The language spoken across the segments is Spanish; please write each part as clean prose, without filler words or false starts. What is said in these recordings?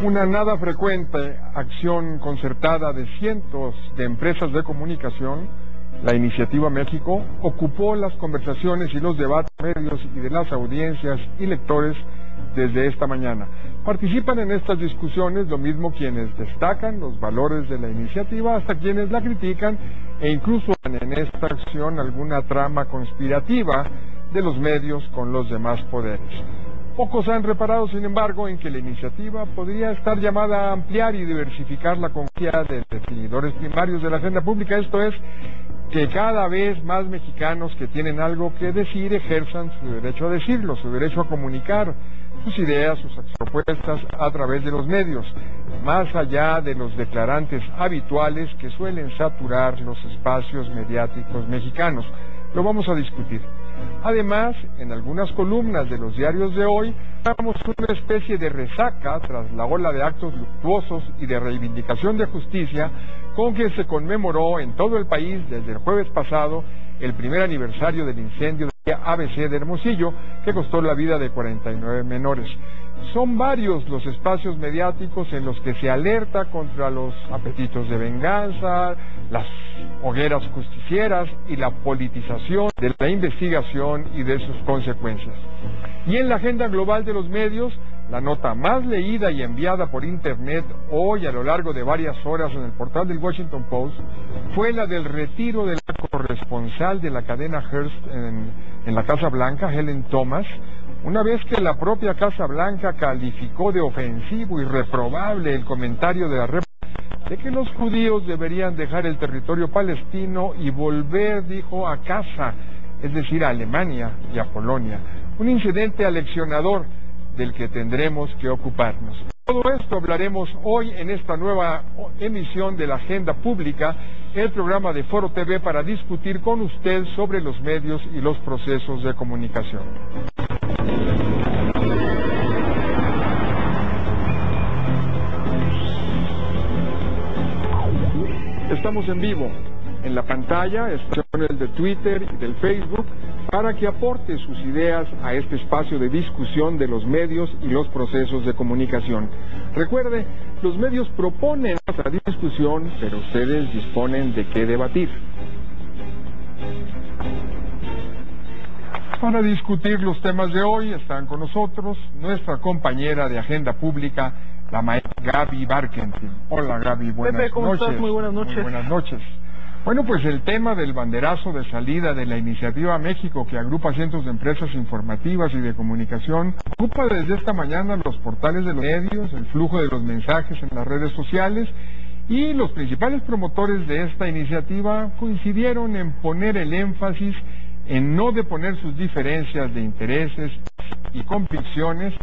Una nada frecuente acción concertada de cientos de empresas de comunicación, la Iniciativa México, ocupó las conversaciones y los debates de medios y de las audiencias y lectores desde esta mañana. Participan en estas discusiones lo mismo quienes destacan los valores de la iniciativa hasta quienes la critican e incluso en esta acción alguna trama conspirativa de los medios con los demás poderes. Pocos han reparado, sin embargo, en que la iniciativa podría estar llamada a ampliar y diversificar la conciencia de definidores primarios de la agenda pública, esto es, que cada vez más mexicanos que tienen algo que decir ejerzan su derecho a decirlo, su derecho a comunicar sus ideas, sus propuestas a través de los medios, más allá de los declarantes habituales que suelen saturar los espacios mediáticos mexicanos. Lo vamos a discutir. Además, en algunas columnas de los diarios de hoy, tenemos una especie de resaca tras la ola de actos luctuosos y de reivindicación de justicia con que se conmemoró en todo el país desde el jueves pasado el primer aniversario del incendio de ABC de Hermosillo, que costó la vida de 49 menores. Son varios los espacios mediáticos en los que se alerta contra los apetitos de venganza, las hogueras justicieras y la politización de la investigación y de sus consecuencias. Y en la agenda global de los medios, la nota más leída y enviada por internet hoy a lo largo de varias horas en el portal del Washington Post fue la del retiro de la corresponsal de la cadena Hearst en la Casa Blanca, Helen Thomas, una vez que la propia Casa Blanca calificó de ofensivo y reprobable el comentario de la de que los judíos deberían dejar el territorio palestino y volver, dijo, a casa, es decir, a Alemania y a Polonia. Un incidente aleccionador del que tendremos que ocuparnos. Todo esto hablaremos hoy en esta nueva emisión de la Agenda Pública, el programa de Foro TV para discutir con usted sobre los medios y los procesos de comunicación. Estamos en vivo. En la pantalla están el de Twitter y del Facebook para que aporte sus ideas a este espacio de discusión de los medios y los procesos de comunicación. Recuerde, los medios proponen esta discusión, pero ustedes disponen de qué debatir. Para discutir los temas de hoy están con nosotros nuestra compañera de Agenda Pública, la maestra Gaby Barkentin. Hola Gaby, buenas noches. Pepe, ¿cómo estás? Muy buenas noches. Muy buenas noches. Bueno, pues el tema del banderazo de salida de la Iniciativa México, que agrupa cientos de empresas informativas y de comunicación, ocupa desde esta mañana los portales de los medios, el flujo de los mensajes en las redes sociales, y los principales promotores de esta iniciativa coincidieron en poner el énfasis en no deponer sus diferencias de intereses y convicciones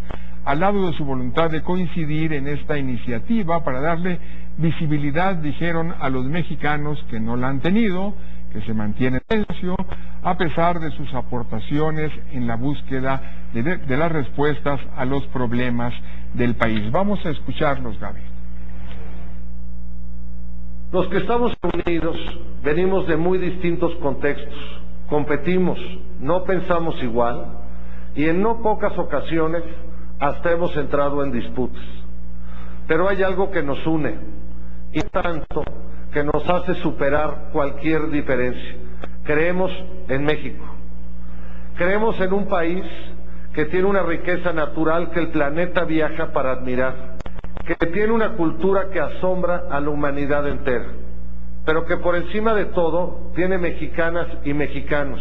al lado de su voluntad de coincidir en esta iniciativa para darle visibilidad, dijeron, a los mexicanos que no la han tenido, que se mantienen en silencio, a pesar de sus aportaciones en la búsqueda de las respuestas a los problemas del país. Vamos a escucharlos, Gaby. Los que estamos reunidos venimos de muy distintos contextos, competimos, no pensamos igual y en no pocas ocasiones hasta hemos entrado en disputas. Pero hay algo que nos une, y tanto que nos hace superar cualquier diferencia. Creemos en México. Creemos en un país que tiene una riqueza natural que el planeta viaja para admirar, que tiene una cultura que asombra a la humanidad entera, pero que por encima de todo tiene mexicanas y mexicanos,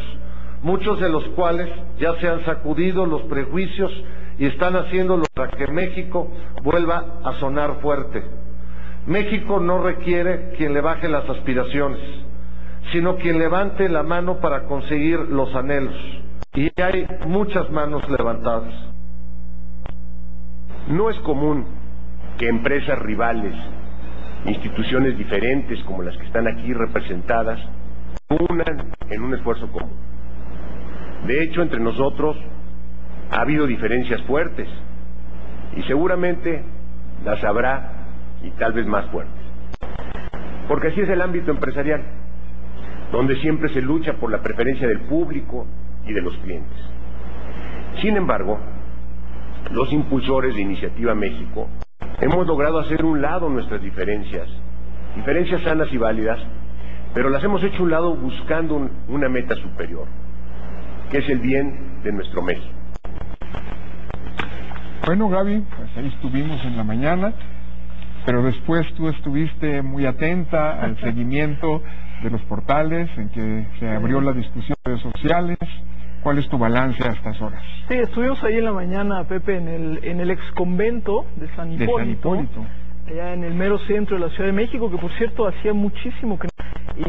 muchos de los cuales ya se han sacudido los prejuicios y están haciéndolo para que México vuelva a sonar fuerte. México no requiere quien le baje las aspiraciones, sino quien levante la mano para conseguir los anhelos. Y hay muchas manos levantadas. No es común que empresas rivales, instituciones diferentes como las que están aquí representadas, unan en un esfuerzo común. De hecho, entre nosotros ha habido diferencias fuertes y seguramente las habrá y tal vez más fuertes. Porque así es el ámbito empresarial, donde siempre se lucha por la preferencia del público y de los clientes. Sin embargo, los impulsores de Iniciativa México Hemos logrado hacer un lado nuestras diferencias sanas y válidas, pero las hemos hecho un lado buscando una meta superior, que es el bien de nuestro México. Bueno, Gaby, pues ahí estuvimos en la mañana, pero después tú estuviste muy atenta al seguimiento de los portales en que se abrió la discusión de redes sociales. ¿Cuál es tu balance a estas horas? Sí, estuvimos ahí en la mañana, Pepe, en el ex convento de San Hipólito, allá en el mero centro de la Ciudad de México, que por cierto hacía muchísimo que no.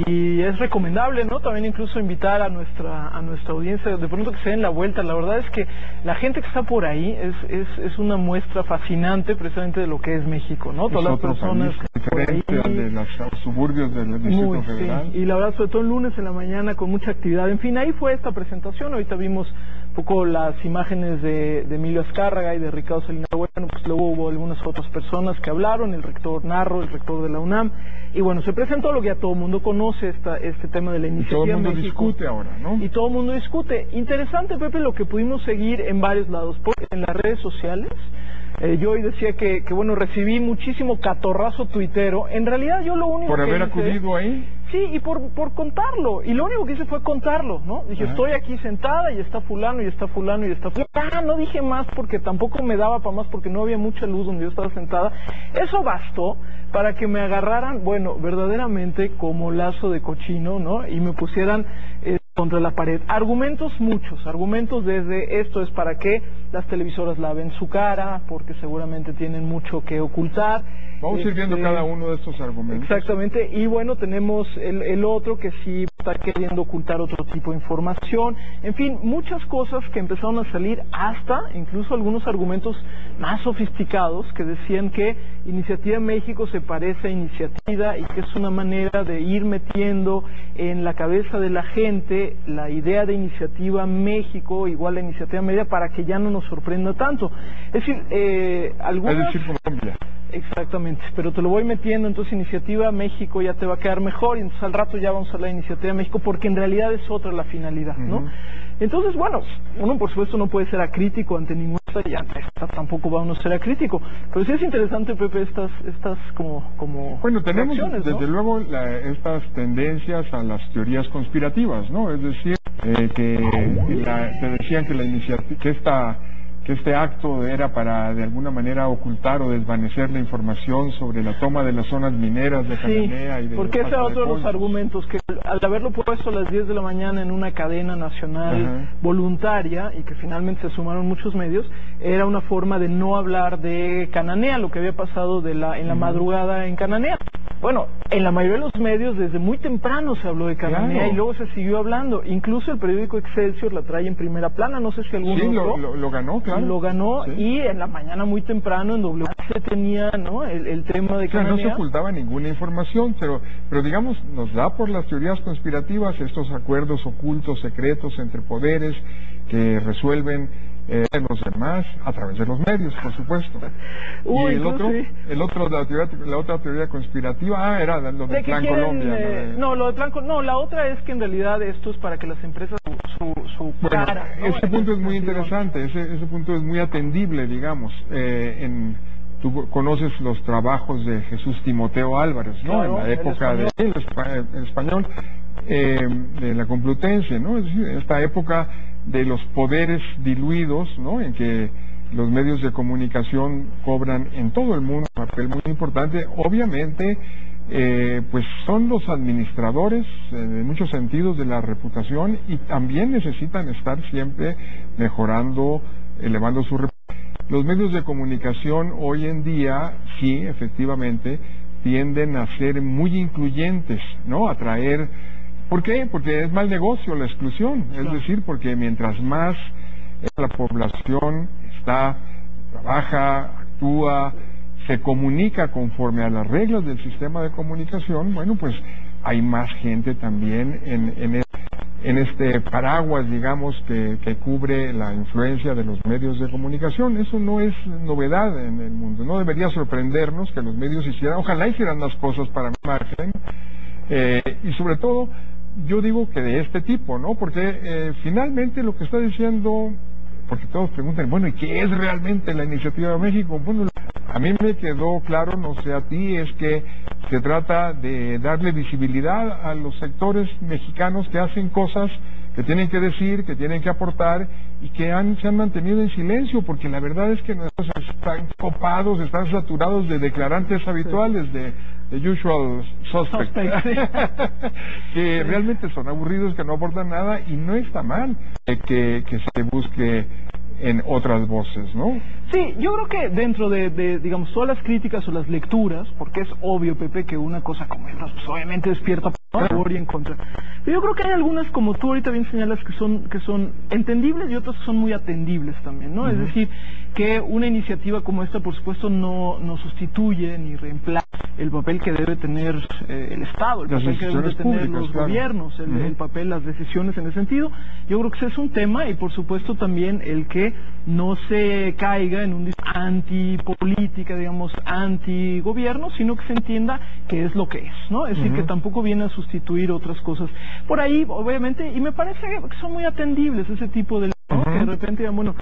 Y es recomendable, ¿no? También incluso invitar a nuestra audiencia, de pronto que se den la vuelta. La verdad es que la gente que está por ahí es una muestra fascinante precisamente de lo que es México, ¿no? Todas las personas diferente al de los suburbios del Distrito Federal. Sí. Y la verdad, sobre todo el lunes en la mañana con mucha actividad. En fin, ahí fue esta presentación. Ahorita vimos un poco las imágenes de Emilio Azcárraga y de Ricardo Salinas. Bueno, pues luego hubo algunas otras personas que hablaron, el rector Narro, el rector de la UNAM, y bueno, se presentó lo que ya todo el mundo conoce, este tema de la iniciativa. Y todo el mundo México. discute ahora, ¿no? Y todo el mundo discute. Interesante, Pepe, lo que pudimos seguir en varios lados, porque en las redes sociales, yo hoy decía que bueno, recibí muchísimo catorrazo tuitero. En realidad yo lo único ¿Por que haber hice, acudido ahí? Sí, y por contarlo. Y lo único que hice fue contarlo, ¿no? Dije, estoy aquí sentada y está fulano y está fulano y está fulano. Ya, no dije más porque tampoco me daba para más porque no había mucha luz donde yo estaba sentada. Eso bastó para que me agarraran, bueno, verdaderamente como lazo de cochino, ¿no? Y me pusieran contra la pared. Argumentos muchos, argumentos desde esto es para que las televisoras laven su cara, porque seguramente tienen mucho que ocultar. Vamos a ir viendo cada uno de estos argumentos. Exactamente, y bueno, tenemos el otro que sí está queriendo ocultar otro tipo de información. En fin, muchas cosas que empezaron a salir, hasta incluso algunos argumentos más sofisticados que decían que Iniciativa México se parece a Iniciativa y que es una manera de ir metiendo en la cabeza de la gente la idea de Iniciativa México igual a Iniciativa Media para que ya no nos sorprenda tanto. Es decir, algunas... Es decir, Colombia. Exactamente, pero te lo voy metiendo, entonces Iniciativa México ya te va a quedar mejor, y entonces al rato ya vamos a hablar de Iniciativa México, porque en realidad es otra la finalidad, ¿no? Entonces, bueno, uno por supuesto no puede ser acrítico ante ninguna y ante esta tampoco va uno a ser acrítico, pero sí es interesante, Pepe, estas como bueno, tenemos ¿no? desde luego estas tendencias a las teorías conspirativas, ¿no? Es decir, te decían que la iniciativa, que este acto era para de alguna manera ocultar o desvanecer la información sobre la toma de las zonas mineras de Cananea y de... porque ese era otro de los argumentos, que al haberlo puesto a las 10 de la mañana en una cadena nacional voluntaria, y que finalmente se sumaron muchos medios, era una forma de no hablar de Cananea, lo que había pasado en la madrugada en Cananea. Bueno, en la mayoría de los medios desde muy temprano se habló de Cananea, y luego se siguió hablando. Incluso el periódico Excelsior la trae en primera plana, no sé si alguno lo ganó, claro. Lo ganó, y en la mañana muy temprano en W se tenía, ¿no?, el tema de Cananea. No se ocultaba ninguna información, pero digamos, nos da por las teorías conspirativas estos acuerdos ocultos, secretos entre poderes que resuelven los demás a través de los medios, por supuesto. Y la otra teoría conspirativa era lo del Plan Colombia. La otra es que en realidad esto es para que las empresas su cara, ¿no? Ese punto es muy interesante, ese punto es muy atendible, digamos. Tú conoces los trabajos de Jesús Timoteo Álvarez, ¿no? Claro, en la época el español de la Complutense, ¿no? Es decir, esta época de los poderes diluidos, ¿no? En que los medios de comunicación cobran en todo el mundo un papel muy importante. Obviamente, pues son los administradores en muchos sentidos de la reputación, y también necesitan estar siempre mejorando, elevando su reputación. Los medios de comunicación hoy en día, sí, efectivamente, tienden a ser muy incluyentes, ¿no? Atraer. ¿Por qué? Porque es mal negocio la exclusión. Es decir, porque mientras más la población trabaja, actúa, se comunica conforme a las reglas del sistema de comunicación, bueno, pues hay más gente también en este paraguas, digamos, que cubre la influencia de los medios de comunicación. Eso no es novedad en el mundo. No debería sorprendernos que los medios ojalá hicieran las cosas para mi margen, y sobre todo, yo digo que de este tipo, ¿no? Porque finalmente lo que está diciendo, porque todos preguntan, bueno, ¿y qué es realmente la Iniciativa de México? Bueno, a mí me quedó claro, no sé a ti, es que se trata de darle visibilidad a los sectores mexicanos que hacen cosas que tienen que decir, que tienen que aportar y que se han mantenido en silencio, porque la verdad es que nuestros están copados, están saturados de declarantes habituales, de usual suspects, que realmente son aburridos, que no aportan nada, y no está mal que se busque en otras voces, ¿no? Sí, yo creo que dentro de digamos, todas las críticas o las lecturas, porque es obvio, Pepe, que una cosa como esta, pues obviamente despierta a favor y en contra. Pero yo creo que hay algunas, como tú ahorita bien señalas, que son entendibles y otras que son muy atendibles también, ¿no? Es decir, que una iniciativa como esta, por supuesto, no sustituye ni reemplaza el papel que debe tener el Estado, el papel que deben tener los gobiernos, el papel, las decisiones en ese sentido. Yo creo que ese es un tema, y por supuesto también el que no se caiga en un antipolítica, digamos, antigobierno, sino que se entienda qué es lo que es, ¿no? Es decir, que tampoco viene a sustituir otras cosas. Por ahí, obviamente, y me parece que son muy atendibles ese tipo de... ¿no? Que de repente digan, bueno,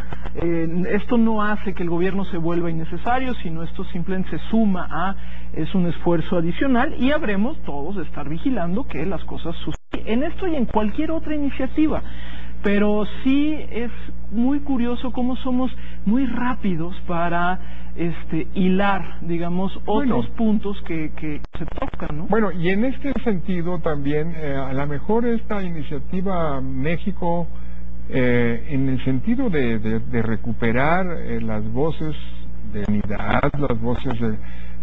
esto no hace que el gobierno se vuelva innecesario, sino esto simplemente se suma a, es un esfuerzo adicional, y habremos todos de estar vigilando que las cosas sucedan en esto y en cualquier otra iniciativa. Pero sí es muy curioso cómo somos muy rápidos para hilar, digamos, otros puntos que se tocan, ¿no? Bueno, y en este sentido también, a lo mejor esta iniciativa México, en el sentido de recuperar las voces de unidad, las voces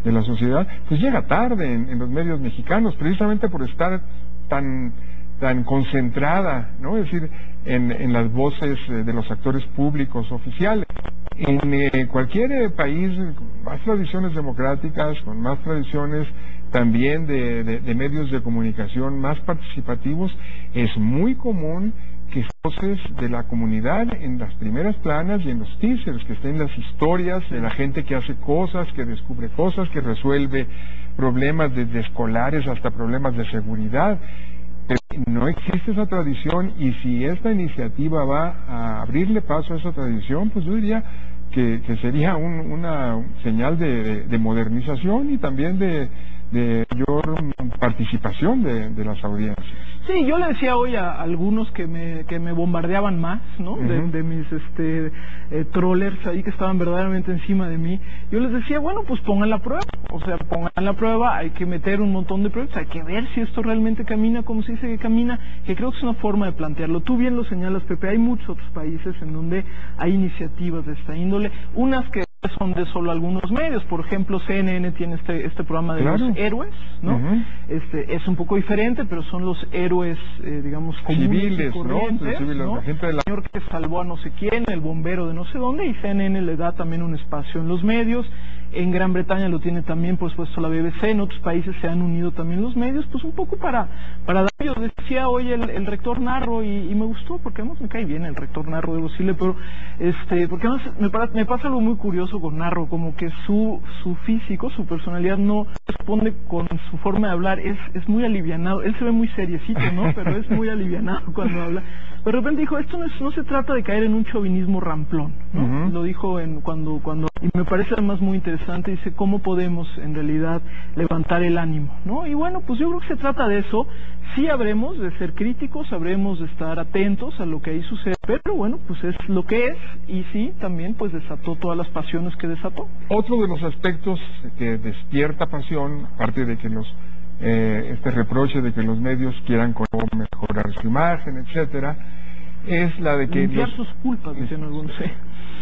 de la sociedad, pues llega tarde en los medios mexicanos, precisamente por estar tan concentrada, ¿no? Es decir, en las voces de los actores públicos oficiales. En cualquier país con más tradiciones democráticas, con más tradiciones también de medios de comunicación más participativos, es muy común que voces de la comunidad en las primeras planas y en los teasers, que estén las historias de la gente que hace cosas, que descubre cosas, que resuelve problemas desde escolares hasta problemas de seguridad. Pero no existe esa tradición, y si esta iniciativa va a abrirle paso a esa tradición, pues yo diría que sería una señal de modernización y también de mayor participación de las audiencias. Sí, yo le decía hoy a algunos que me bombardeaban más, ¿no? De mis trollers ahí que estaban verdaderamente encima de mí. Yo les decía, bueno, pues pongan la prueba. O sea, pongan la prueba, hay que meter un montón de pruebas, hay que ver si esto realmente camina como se dice que camina, que creo que es una forma de plantearlo. Tú bien lo señalas, Pepe, hay muchos otros países en donde hay iniciativas de esta índole, unas que son de solo algunos medios. Por ejemplo, CNN tiene este programa de los héroes, ¿no? Es un poco diferente, pero son los héroes, digamos, comunes civiles, y corrientes, ¿no? La gente el señor que salvó a no sé quién, el bombero de no sé dónde, y CNN le da también un espacio en los medios. En Gran Bretaña lo tiene también, por supuesto, la BBC. En otros países se han unido también los medios, pues un poco para dar. Yo decía hoy el rector Narro, y me gustó, porque además me cae bien el rector Narro, debo decirle, pero porque además me pasa algo muy curioso con Narro, como que su físico, su personalidad no responde con su forma de hablar, es muy alivianado. Él se ve muy seriecito, ¿no? Pero es muy alivianado cuando habla. De repente dijo, esto no se trata de caer en un chauvinismo ramplón, ¿no? Lo dijo cuando y me parece además muy interesante. Dice, ¿cómo podemos en realidad levantar el ánimo, ¿no? Y bueno, pues yo creo que se trata de eso. Sí habremos de ser críticos, habremos de estar atentos a lo que ahí sucede, pero bueno, pues es lo que es, y sí, también pues desató todas las pasiones que desató. Otro de los aspectos que despierta pasión, aparte de que este reproche de que los medios quieran mejorar su imagen, etcétera, es la de que limpiar sus culpas, dicen algunos.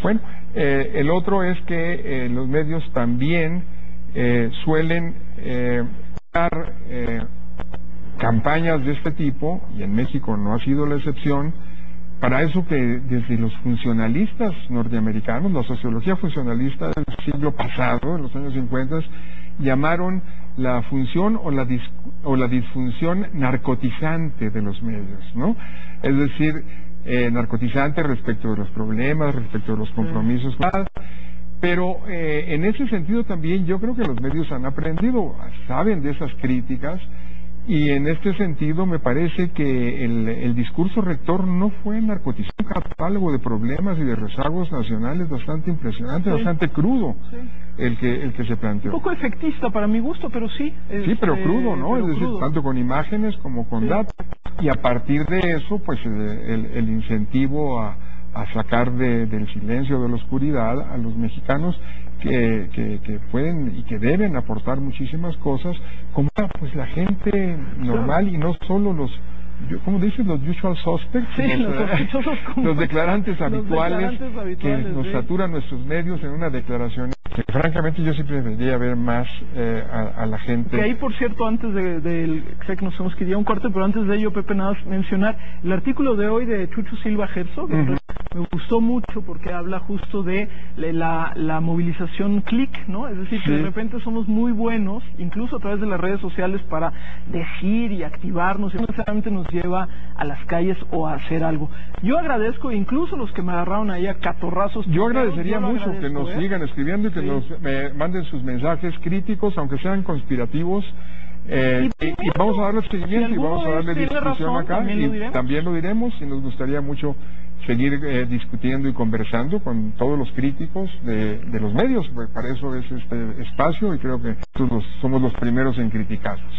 Bueno, el otro es que los medios también suelen dar campañas de este tipo, y en México no ha sido la excepción. Para eso que desde los funcionalistas norteamericanos, la sociología funcionalista del siglo pasado, en los años 50, llamaron la función o la disfunción narcotizante de los medios, ¿no? Es decir, narcotizante respecto de los problemas, respecto de los compromisos, pero en ese sentido también yo creo que los medios han aprendido, saben de esas críticas, y en este sentido me parece que el discurso rector no fue narcotizar un catálogo de problemas y de rezagos nacionales bastante impresionante, bastante crudo. el que se planteó. Un poco efectista para mi gusto, pero sí. Sí, pero crudo, ¿no? Es decir, crudo. tanto con imágenes como con datos. Y a partir de eso, pues el incentivo a sacar del silencio, de la oscuridad, a los mexicanos que pueden y que deben aportar muchísimas cosas, como pues la gente normal y no solo ¿cómo dicen? Los usual suspects, sí, los declarantes habituales, que nos sí. saturan nuestros medios en una declaración que francamente yo siempre debería ver más a la gente. Que ahí, por cierto, antes sé que nos hemos quedado un corte, pero antes de ello, Pepe, nada más mencionar el artículo de hoy de Chucho Silva Herzog, me gustó mucho porque habla justo de la movilización click, ¿no? Es decir, que de repente somos muy buenos, incluso a través de las redes sociales, para decir y activarnos, y no necesariamente nos lleva a las calles o a hacer algo. Yo agradezco, incluso los que me agarraron ahí a catorrazos. Yo agradecería mucho que nos sigan escribiendo y que nos manden sus mensajes críticos, aunque sean conspirativos. Y vamos a darle seguimiento y vamos a darle discusión acá, y también lo diremos, y nos gustaría mucho seguir discutiendo y conversando con todos los críticos de los medios, porque para eso es este espacio, y creo que somos los primeros en criticarlos.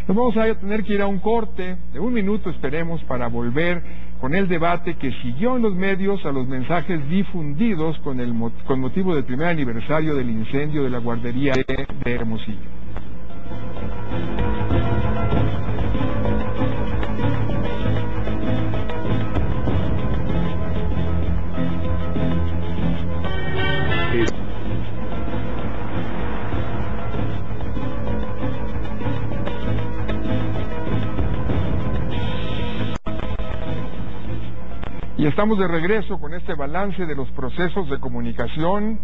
Nos vamos a tener que ir a un corte de 1 minuto, esperemos, para volver con el debate que siguió en los medios a los mensajes difundidos con motivo del primer aniversario del incendio de la guardería de Hermosillo. Y estamos de regreso con este balance de los procesos de comunicación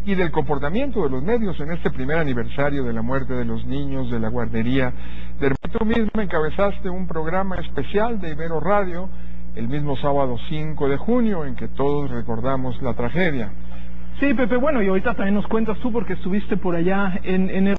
y del comportamiento de los medios en este primer aniversario de la muerte de los niños de la guardería de Hermosillo. Tú mismo encabezaste un programa especial de Ibero Radio el mismo sábado 5 de junio en que todos recordamos la tragedia. Sí, Pepe, bueno, y ahorita también nos cuentas tú porque estuviste por allá en el...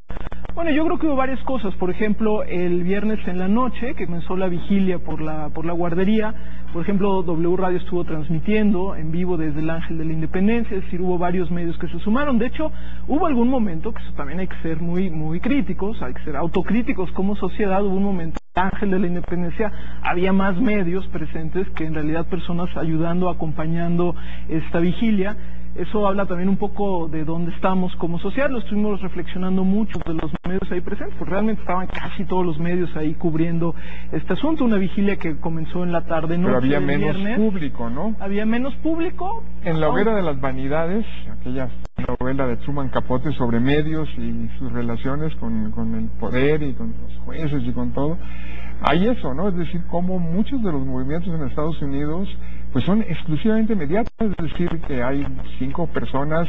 Bueno, yo creo que hubo varias cosas. Por ejemplo, el viernes en la noche, que comenzó la vigilia por la guardería, por ejemplo, W Radio estuvo transmitiendo en vivo desde el Ángel de la Independencia, es decir, hubo varios medios que se sumaron. De hecho, hubo algún momento, que eso también hay que ser muy, muy críticos, hay que ser autocríticos como sociedad, hubo un momento en el Ángel de la Independencia, había más medios presentes que en realidad personas ayudando, acompañando esta vigilia. Eso habla también un poco de dónde estamos como sociedad. Lo estuvimos reflexionando mucho de los medios ahí presentes, pues realmente estaban casi todos los medios ahí cubriendo este asunto. Una vigilia que comenzó en la tarde-noche. Pero había menos viernes. Público, ¿no? Había menos público. En La Hoguera de las Vanidades, aquella novela de Truman Capote sobre medios y sus relaciones con el poder y con los jueces y con todo, hay eso, ¿no? Es decir, como muchos de los movimientos en Estados Unidos pues son exclusivamente mediáticos, es decir, que hay 5 personas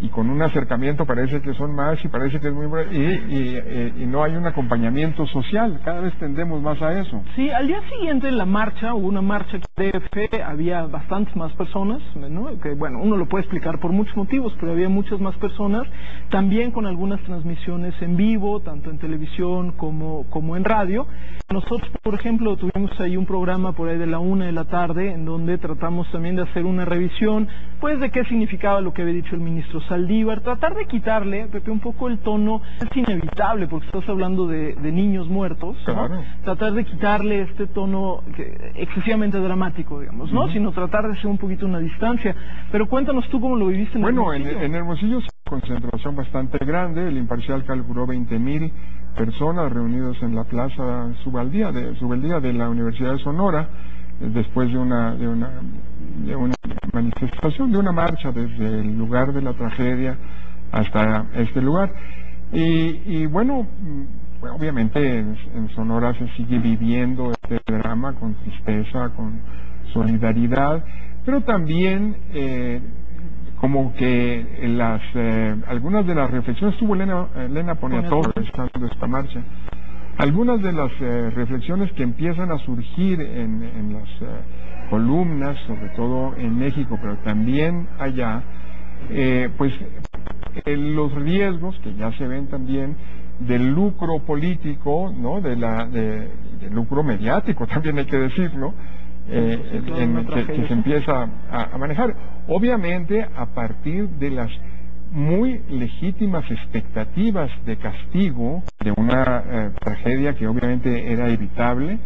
y con un acercamiento parece que son más y parece que es muy... y no hay un acompañamiento social, cada vez tendemos más a eso. Sí, al día siguiente en la marcha, hubo una marcha que había bastantes más personas, ¿no? Que bueno, uno lo puede explicar por muchos motivos, pero había muchas más personas, también con algunas transmisiones en vivo, tanto en televisión como en radio. Nosotros, por ejemplo, tuvimos ahí un programa por ahí de la 1 de la tarde, en donde tratamos también de hacer una revisión, pues de qué significaba lo que había dicho el ministro Saldívar, tratar de quitarle, Pepe, un poco el tono, es inevitable porque estás hablando de niños muertos, ¿no? Claro. Tratar de quitarle este tono excesivamente dramático, digamos, ¿no? Sino tratar de hacer un poquito una distancia. Pero cuéntanos tú cómo lo viviste en Hermosillo. Hermosillo. En Hermosillo es una concentración bastante grande, el Imparcial calculó 20,000 personas reunidas en la plaza Subeldía de la Universidad de Sonora, después de una manifestación, de una marcha desde el lugar de la tragedia hasta este lugar. Y bueno, obviamente en Sonora se sigue viviendo este drama con tristeza, con solidaridad, pero también como que algunas de las reflexiones, estuvo Elena Poniatowska estando esta marcha, algunas de las reflexiones que empiezan a surgir en las columnas, sobre todo en México, pero también allá, pues los riesgos que ya se ven también del lucro político, ¿no? Del lucro mediático, también hay que decirlo, que se empieza a manejar, obviamente a partir de las muy legítimas expectativas de castigo de una tragedia que obviamente era evitable.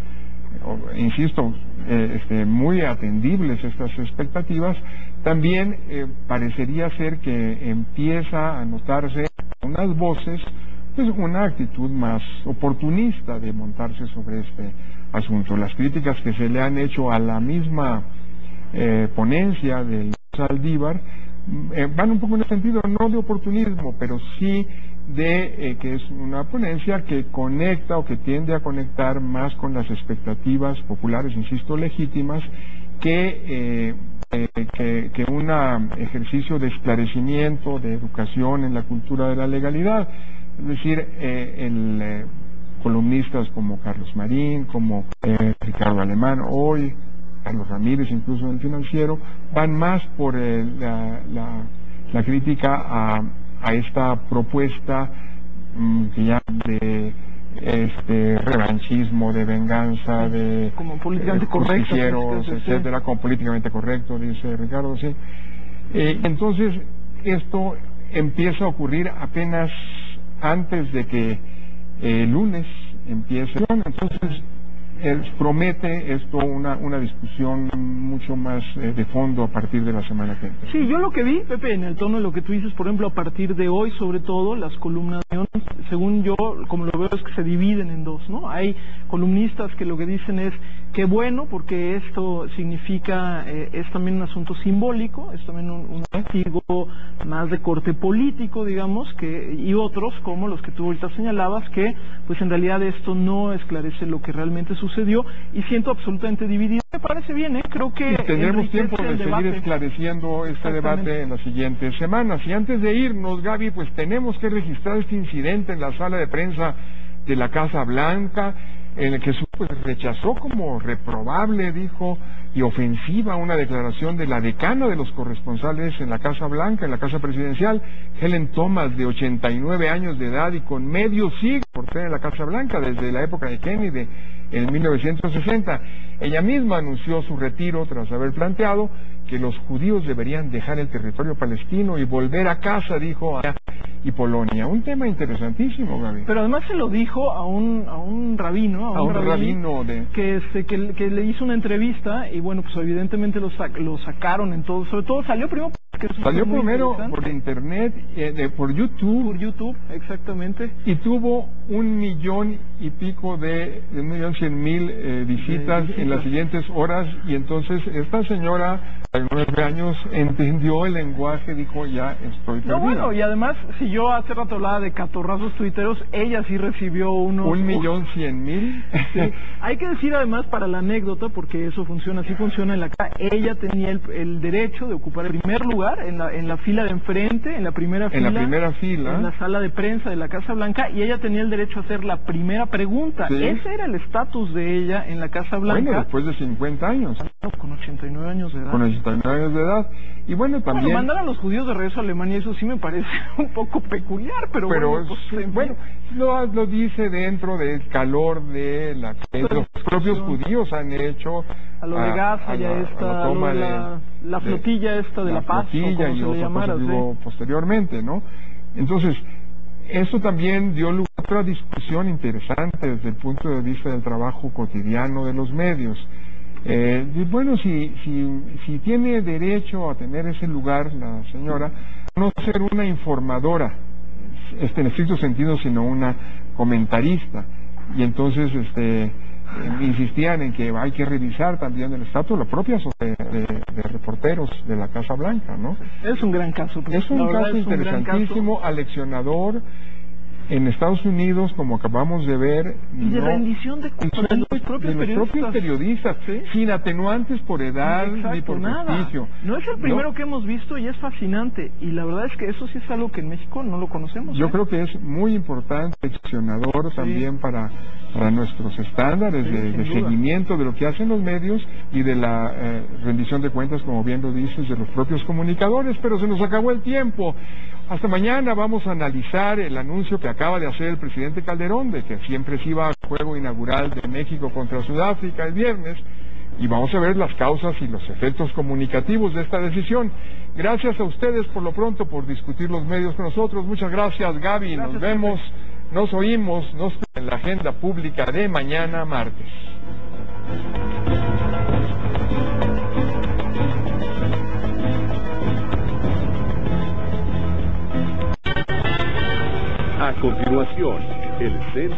Insisto, muy atendibles estas expectativas. También parecería ser que empieza a notarse unas voces, pues una actitud más oportunista de montarse sobre este asunto. Las críticas que se le han hecho a la misma ponencia de Saldívar van un poco en el sentido no de oportunismo, pero sí de que es una ponencia que conecta o que tiende a conectar más con las expectativas populares, insisto, legítimas, que un ejercicio de esclarecimiento, de educación en la cultura de la legalidad. Es decir, columnistas como Carlos Marín, como Ricardo Alemán hoy, Carlos Ramírez, incluso en el Financiero, van más por la crítica a esta propuesta que ya de revanchismo, de venganza, de como políticamente justicieros, etcétera, como políticamente correcto, dice Ricardo, sí. Entonces, esto empieza a ocurrir apenas antes de que el lunes empiece. Entonces, promete esto una discusión mucho más de fondo a partir de la semana que entra. Sí, yo lo que vi, Pepe, en el tono de lo que tú dices, por ejemplo, a partir de hoy, sobre todo, las columnas, según yo, como lo veo, es que se dividen en dos, ¿no? Hay columnistas que lo que dicen es que bueno, porque esto significa, es también un asunto simbólico, es también un castigo más de corte político, digamos, y otros, como los que tú ahorita señalabas, que pues en realidad esto no esclarece lo que realmente sucedió, y siento absolutamente dividido. Me parece bien, creo que y tendremos tiempo de seguir esclareciendo este debate en las siguientes semanas. Y antes de irnos, Gaby, pues tenemos que registrar este incidente en la sala de prensa de la Casa Blanca, en el que pues, rechazó como reprobable, dijo, y ofensiva una declaración de la decana de los corresponsales en la Casa Blanca, en la Casa Presidencial, Helen Thomas, de 89 años de edad y con medio siglo por estar en la Casa Blanca desde la época de Kennedy, en 1960. Ella misma anunció su retiro tras haber planteado que los judíos deberían dejar el territorio palestino y volver a casa, dijo, y Polonia. Un tema interesantísimo, Gaby. Pero además se lo dijo a un rabino, a un rabino que le hizo una entrevista, y bueno, pues evidentemente lo sacaron en todo, sobre todo salió primero por internet, por YouTube. Por YouTube, exactamente. Y tuvo 1,000,000 y pico de 1,100,000 visitas en las siguientes horas, y entonces esta señora de 9 años entendió el lenguaje, dijo, ya estoy perdida. No, bueno, y además, si yo hace rato hablaba de catorrazos tuiteros, ella sí recibió unos... 1,100,000. Sí. Hay que decir además, para la anécdota, porque eso funciona, así funciona en la casa, ella tenía el derecho de ocupar el primer lugar en la fila de enfrente, en la primera fila, en la sala de prensa de la Casa Blanca, y ella tenía el derecho a hacer la primera pregunta. Sí. Ese era el estatus de ella en la Casa Blanca. Bueno, después de 50 años. Con 89 años de edad. Con 89 años de edad. Y bueno, también... Bueno, mandar a los judíos de regreso a Alemania, eso sí me parece un poco peculiar, pero lo dice dentro del calor de los propios judíos han hecho a lo de Gaza, la flotilla esta de la paz, y posteriormente, ¿no? Entonces, eso también dio lugar a otra discusión interesante desde el punto de vista del trabajo cotidiano de los medios. Bueno, si tiene derecho a tener ese lugar la señora, no ser una informadora, en estricto sentido, sino una comentarista. Y entonces insistían en que hay que revisar también el estatus de la propia de reporteros de la Casa Blanca, ¿no? Es un gran caso. Es un caso interesantísimo, aleccionador. En Estados Unidos, como acabamos de ver... Y de rendición de los propios periodistas, ¿sí? Sin atenuantes por edad ni por prestigio. No es el primero que hemos visto, y es fascinante. Y la verdad es que eso sí es algo que en México no lo conocemos. Yo creo que es muy importante, leccionador también para nuestros estándares de seguimiento de lo que hacen los medios y de la rendición de cuentas, como bien lo dices, de los propios comunicadores. Pero se nos acabó el tiempo. Hasta mañana vamos a analizar el anuncio que acaba de hacer el presidente Calderón de que siempre se iba al juego inaugural de México contra Sudáfrica el viernes, y vamos a ver las causas y los efectos comunicativos de esta decisión. Gracias a ustedes por lo pronto por discutir los medios con nosotros. Muchas gracias, Gaby. Gracias, nos vemos, nos oímos, en la agenda pública de mañana martes. A continuación, el Centro